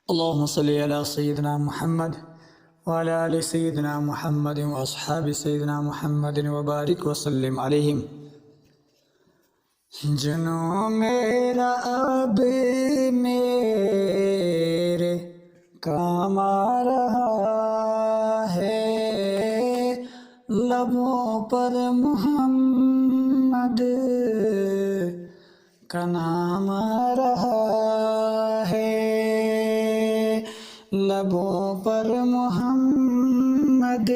اللهم صل على سيدنا محمد وعلى آل سيدنا محمد واصحاب سيدنا محمد وبارك وسلم عليهم۔ جنوں میرا اب میرے کام آ رہا ہے، لبوں پر محمد کا نام آ رہا ہے، لبوں پر محمد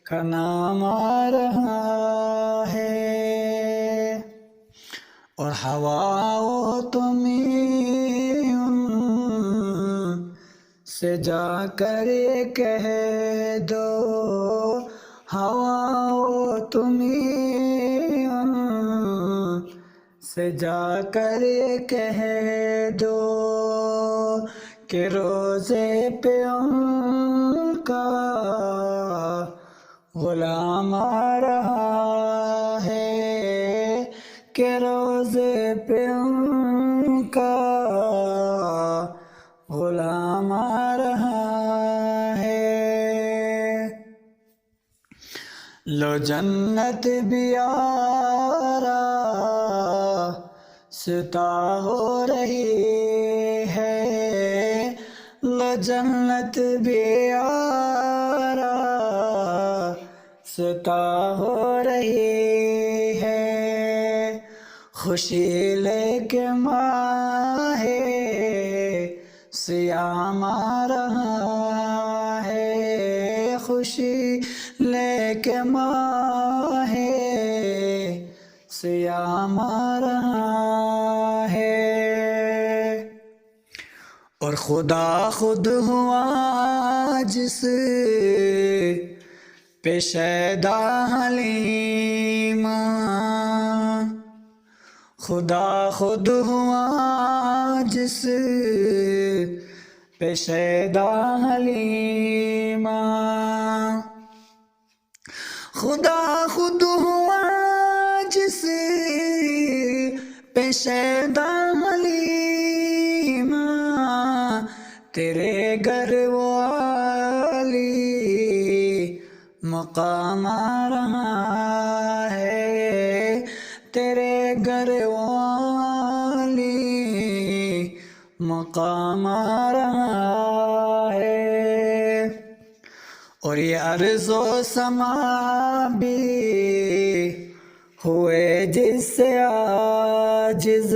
کا نام آ رہا ہے، اور ہواؤں تمہیں سے جا کر کہہ دو، ہواؤں تمہیں سے جا کر کہہ دو کہ روزے پہ ان کا غلام آ رہا ہے، کہ روزے پہ ان کا غلام آ رہا ہے۔ لو جنت بھی آراستہ ہو رہی ہے، لو جنت بھی آراستہ ہو رہی ہے، خوشی لے کے ماہ سیام آ رہا ہے، خوشی لے کے ماہ سیام آ رہا ہے، اور خدا خود ہوا جس پہ شیدا حلیمہ، خدا خود ہوا جس پہ شیدا حلیمہ، خدا خود ہوا جس پہ شیدا حلیمہ، تیرے گھر والی مقام آ رہا ہے، تیرے گھر والی مقام آ رہا ہے، اور یہ ارض و سما بھی ہوئے جس سے عاجز،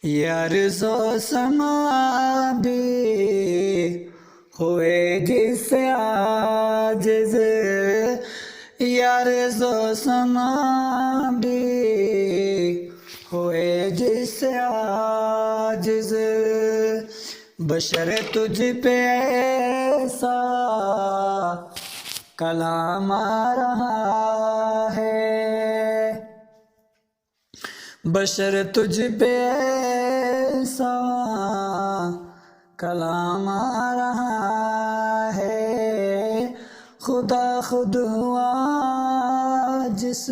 یہ ارض و سما بھی ہوئے جس سے عاجز، یہ ارض و سما بھی ہوئے جس سے عاجز، بشر تجھ پہ ایسا کلام آ رہا ہے، بشر تجھ پہ ایسا کلام آ رہا ہے، خدا خود ہوا جس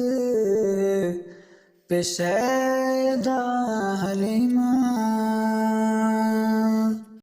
پہ شیدا حلیمہ